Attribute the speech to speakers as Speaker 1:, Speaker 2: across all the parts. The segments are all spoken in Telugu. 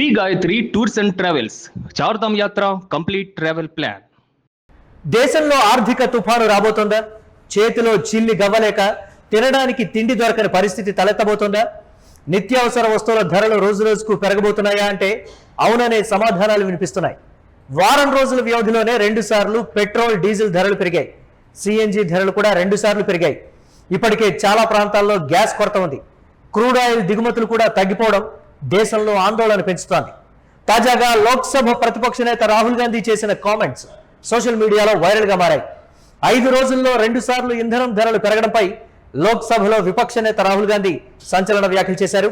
Speaker 1: Shri Gayatri tours and travels Chardham యాత్ర కంప్లీట్ ట్రావెల్ ప్లాన్.
Speaker 2: దేశంలో ఆర్థిక తుఫాను రాబోతుందా? చేతిలో చిల్లి గవ్వలేక తినడానికి తిండి దొరకని పరిస్థితి తలెత్తబోతుందా? నిత్యావసర వస్తువుల ధరలు రోజు రోజుకు పెరగబోతున్నాయా అంటే అవుననే సమాధానాలు వినిపిస్తున్నాయి. వారం రోజుల వ్యవధిలోనే 2 సార్లు పెట్రోల్ డీజిల్ ధరలు పెరిగాయి. సిఎన్జి ధరలు కూడా 2 సార్లు పెరిగాయి. ఇప్పటికే చాలా ప్రాంతాల్లో గ్యాస్ కొరత ఉంది. క్రూడ్ ఆయిల్ దిగుమతులు కూడా తగ్గిపోవడం దేశంలో ఆందోళన పెంచుతోంది. తాజాగా లోక్సభ ప్రతిపక్ష నేత రాహుల్ గాంధీ చేసిన కామెంట్స్ సోషల్ మీడియాలో వైరల్గా మారాయి. 5 రోజుల్లో 2 సార్లు ఇంధనం ధరలు పెరగడంపై లోక్సభలో విపక్ష నేత రాహుల్ గాంధీ సంచలన వ్యాఖ్యలు చేశారు.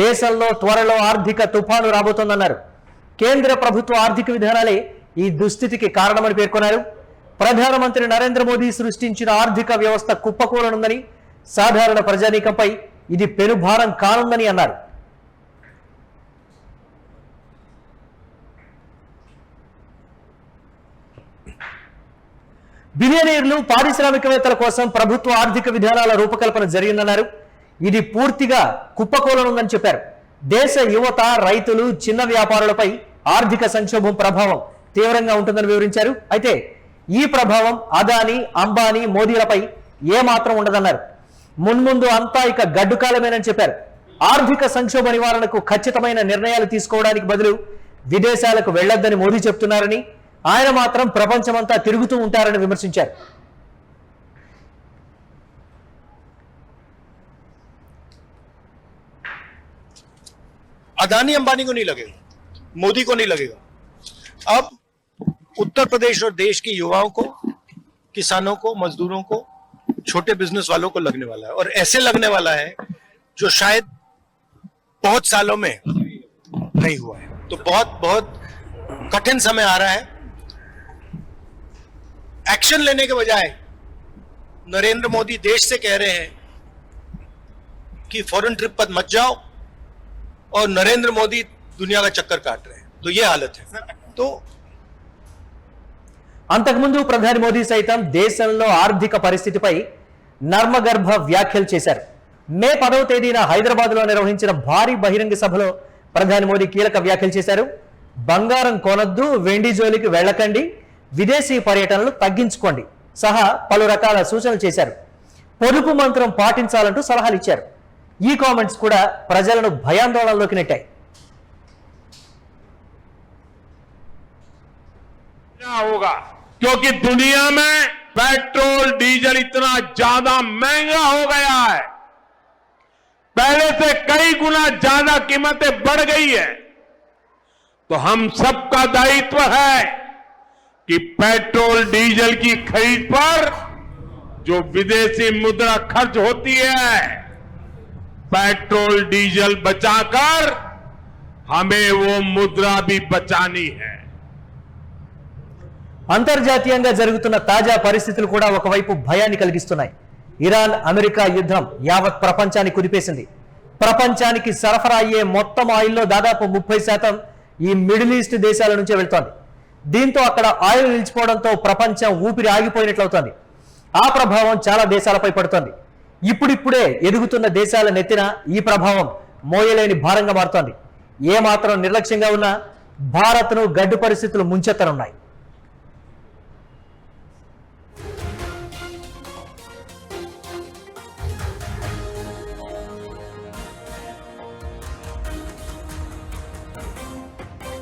Speaker 2: దేశంలో త్వరలో ఆర్థిక తుఫాను రాబోతోందన్నారు. కేంద్ర ప్రభుత్వ ఆర్థిక విధానాలే ఈ దుస్థితికి కారణమని పేర్కొన్నారు. ప్రధానమంత్రి నరేంద్ర మోదీ సృష్టించిన ఆర్థిక వ్యవస్థ కుప్పకూలనుందని, సాధారణ ప్రజానీకంపై ఇది పెనుభారం కానుందని అన్నారు. బిలియనీర్లు, పారిశ్రామికవేత్తల కోసం ప్రభుత్వ ఆర్థిక విధానాల రూపకల్పన జరిగిందన్నారు. ఇది పూర్తిగా కుప్పకూలనుందని చెప్పారు. దేశ యువత, రైతులు, చిన్న వ్యాపారులపై ఆర్థిక సంక్షోభం ప్రభావం తీవ్రంగా ఉంటుందని వివరించారు. అయితే ఈ ప్రభావం అదానీ, అంబానీ, మోదీలపై ఏమాత్రం ఉండదన్నారు. మున్ముందు అంతా ఇక గడ్డు కాలమేనని చెప్పారు. ఆర్థిక సంక్షోభ నివారణకు ఖచ్చితమైన నిర్ణయాలు తీసుకోవడానికి బదులు విదేశాలకు వెళ్లొద్దని మోదీ చెప్తున్నారని, ఆయన మాత్రం ప్రపంచమంతా తిరుగుతూ ఉంటారని విమర్శించారు.
Speaker 3: अदानी अंबानी को नहीं लगेगा, मोदी को नहीं लगेगा. अब उत्तर प्रदेश और देश के युवाओं को, किसानों को, मजदूरों को, छोटे बिजनेस वालों को लगने वाला है. और ऐसे लगने वाला है जो शायद बहुत सालों में नहीं हुआ है. तो बहुत बहुत कठिन समय आ रहा है. एक्शन लेने के बजाय नरेंद्र मोदी देश से कह रहे हैं कि फॉरेन ट्रिप पर मत जाओ, और नरेंद्र मोदी दुनिया का चक्कर काट रहे हैं. तो ये हालत है. तो
Speaker 2: అంతకుముందు ప్రధాని మోదీ సైతం దేశంలో ఆర్థిక పరిస్థితిపై నర్మగర్భ వ్యాఖ్యలు చేశారు. మే 10వ తేదీన హైదరాబాద్లో నిర్వహించిన భారీ బహిరంగ సభలో ప్రధాని మోదీ కీలక వ్యాఖ్యలు చేశారు. బంగారం కొనొద్దు, వెండి జోలికి వెళ్ళకండి, విదేశీ పర్యటనలు తగ్గించుకోండి సహా పలు రకాల సూచనలు చేశారు. పొదుపు మంత్రం పాటించాలంటూ సలహాలు ఇచ్చారు. ఈ కామెంట్స్ కూడా ప్రజలను భయాందోళనలోకి నెట్టాయి.
Speaker 4: होगा क्योंकि दुनिया में पेट्रोल डीजल इतना ज्यादा महंगा हो गया है, पहले से कई गुना ज्यादा कीमतें बढ़ गई है. तो हम सबका दायित्व है कि पेट्रोल डीजल की खरीद पर जो विदेशी मुद्रा खर्च होती है, पेट्रोल डीजल बचाकर हमें वो मुद्रा भी बचानी है.
Speaker 2: అంతర్జాతీయంగా జరుగుతున్న తాజా పరిస్థితులు కూడా ఒకవైపు భయాన్ని కలిగిస్తున్నాయి. ఇరాన్ అమెరికా యుద్ధం యావత్ ప్రపంచాన్ని కుదిపేసింది. ప్రపంచానికి సరఫరా అయ్యే మొత్తం ఆయిల్లో దాదాపు 30% ఈ మిడిల్ ఈస్ట్ దేశాల నుంచే వెళ్తోంది. దీంతో అక్కడ ఆయిల్ నిలిచిపోవడంతో ప్రపంచం ఊపిరి ఆగిపోయినట్లవుతోంది. ఆ ప్రభావం చాలా దేశాలపై పడుతోంది. ఇప్పుడిప్పుడే ఎదుగుతున్న దేశాల నెత్తిన ఈ ప్రభావం మోయలేని భారంగా మారుతోంది. ఏమాత్రం నిర్లక్ష్యంగా ఉన్నా భారత్ను గడ్డు పరిస్థితులు ముంచెత్తనున్నాయి.